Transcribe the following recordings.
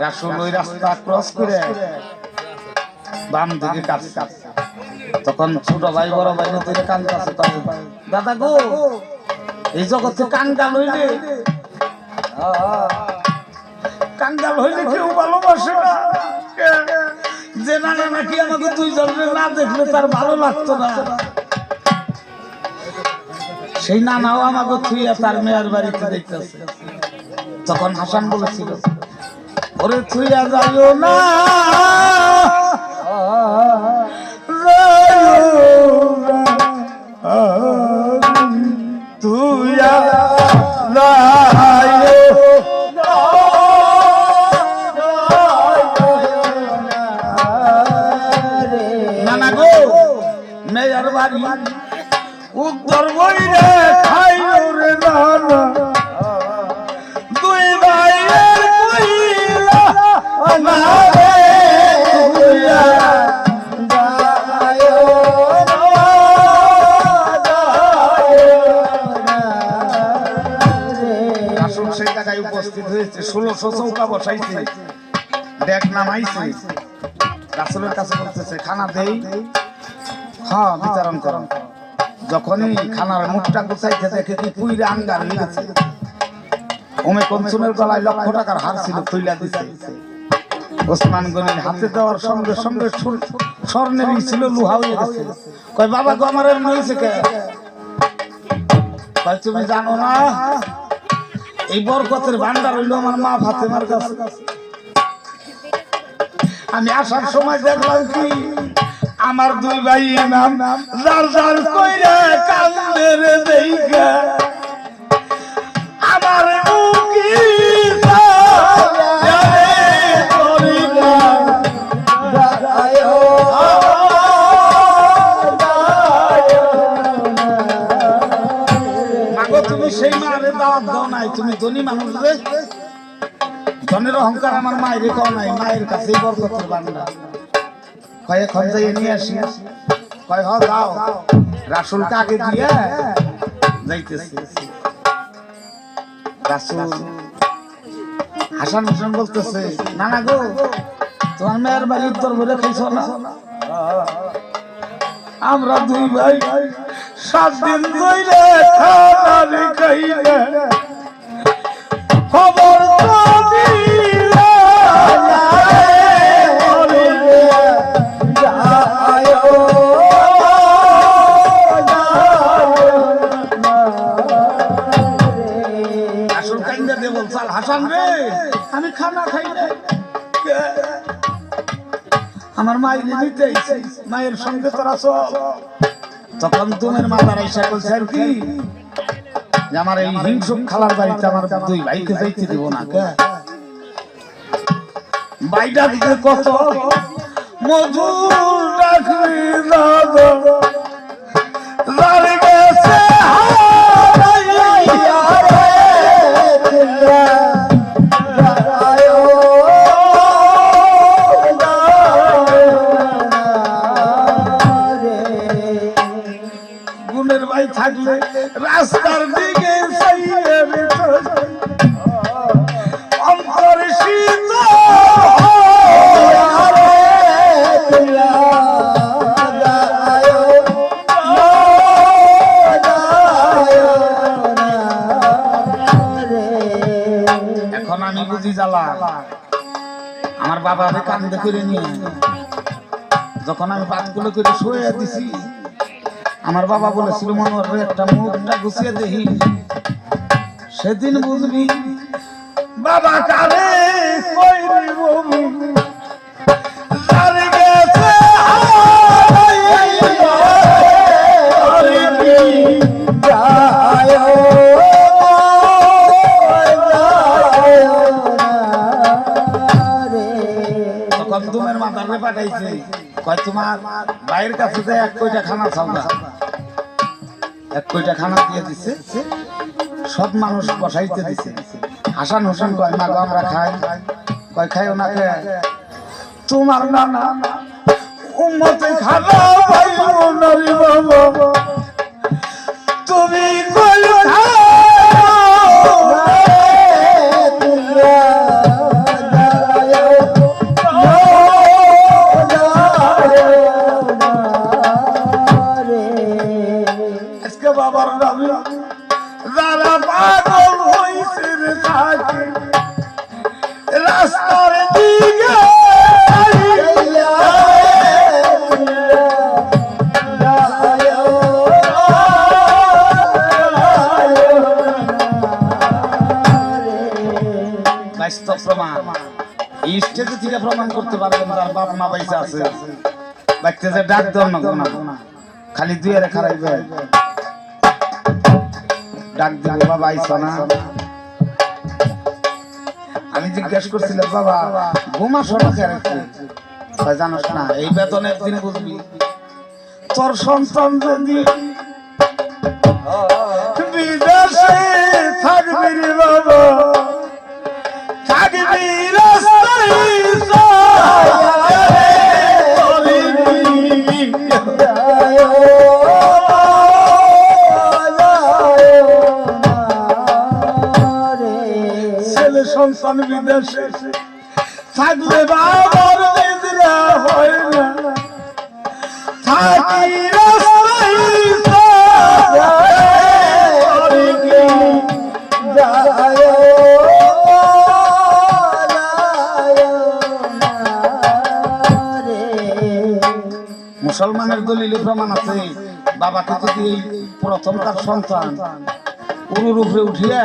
রাসূল ওই রাস্তা ক্রস করে বাম দিকে কাছে তখন ছোট ভাই বড় ভাই নতুন কান্দাছে দাদা গো এই জগতে কাঙ্গাল হইলে কেউ ভালোবাসে না যে নানা নাকি আমাকে দুইজনের না দেখলে তার ভালো লাগতো না সেই নানাও আমাকে থুইয়া তার মেয়ের বাড়িতে দেখতেছে তখন হাসান বলেছিল ওরে থুইয়া যাইও না থুইয়া নানা গো মেয়ের বাড়ি উত্তর বইরে খাইও রে নানা দুই ভাইয়ের কইলা আমারে তুইয়া যাইও না রাসূল সেই জায়গায় উপস্থিত হয়েছে 1600 চৌকা বসাইছে ডেক নামাইছে রাসূলের কাছে বলতেছে খানা দেই হ্যাঁ বিতরণ করুন যখনই খানার মুখটা গুছাইতে দেখে কি পুইরে আঙ্গার হয়ে গেছে ওমে কনসুমের গলায় লক্ষ টাকার হার ছিল খুইলা দিছে ওসমান গনির হাতে দেওয়ার সঙ্গে সঙ্গে স্বর্ণেরই ছিল লোহা হয়ে গেছে কয় বাবা গো আমার এমন হয়েছে কে কয় তুমি জানো না এই বরকতের ভান্ডার হইলো আমার মা ফাতেমার কাছে আমি আসার সময় দেখলাম কি আমার দুই ভাই নাম জার জার কইরা কান্দে রে দেইগা আমার মুখি সারে করিনা দায়ো মাগো তুমি সেই মারে দাওয়াত দাও নাই তুমি ধনী মানুষ রে ধনের অহংকার আমার মায়ের কও নাই মায়ের কাছেই বরকতের ভান্ডার কয়ে খঞ্জাইয়ে নিয়ে আসি কয় হ যাও রাসূল কাকে দিয়ে যাইতেছে রাসূল হাসান হোসেন বলতেছে নানা গো তোমার মেয়ের বাড়ি উত্তর বলে খাইছো না আমরা দুই ভাই 7 দিন ধরে খানা খাই না খবর তো দিলা হাসান রে আমি খানা খাই না আমার মায়ের নিতে মায়ের সঙ্গে তোরা চল তখন তোমার মাতার আইসা বলছে আর কি যে আমার এই হিংসুক খালার বাড়িতে আমার দুই ভাইকে যাইতে দিব না কে বাইটা দিকে কত মধুর ডাকলি দাদা দাঁড়িয়ে গেছে থাকলে রাস্তার দিকে অন্তর শীত এখন আমি বুঝি জ্বালা আমার বাবা কান্দে করে নিয়ে যখন আমি পাতগুলো করে শুয়ে দিছি আমার বাবা বলেছিল মনোহর একটা মুখটা গুছিয়ে দেখি সেদিন বুঝবি বাবা কারে কইরি বমি জারি গেছে তখন তোমার মাথারে পাঠাইছে কয় তোমার ভাইয়ের কাছে যে 1 কোটা খানা চাও না 1 কোটা খানা দিয়ে দিছে সব মানুষ বসাইতে দিছে হাসান হোসেন কয় মা আমরা খাই কয় খাইও না কে তোমার নানা উম্মতে খানা পাইও না রে বাবা তুমি কই খাও বাস্তব প্রমাণ এই স্টেজে থেকে প্রমাণ করতে পারবেন তার বাপ মা পয়সা আছে বাচ্চা যে ডাক দেওয়ার না খালি দুই আরে খারাইবে ডাক দিল বাবা আইসো না আমি জিজ্ঞেস করছিলাম বাবা ঘুমা শোনা খেয়ে জানোস না এই বেতন একদিন বুঝবি তোর সন্তান যদি বিদেশে থাকবি রে বাবা থাকবি ছেলে সন্তান বিদেশে থাকলে বাবার নিদ্রা হয় না থাকি মুসলমানের দলিলে প্রমাণ আছে বাবাকে যদি এই প্রথম তার সন্তান উরুর উপরে উঠিয়ে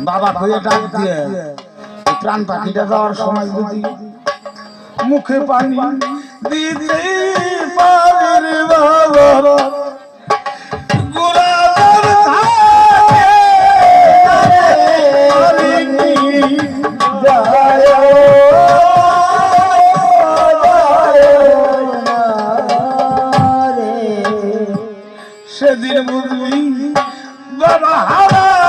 বাবা হয়ে ডাক দিয়ে প্রাণ পাখিটা যাওয়ার সময় যদি মুখে পানি দিতে পারে বাবা সেদিন বুঝবি বাবা হারা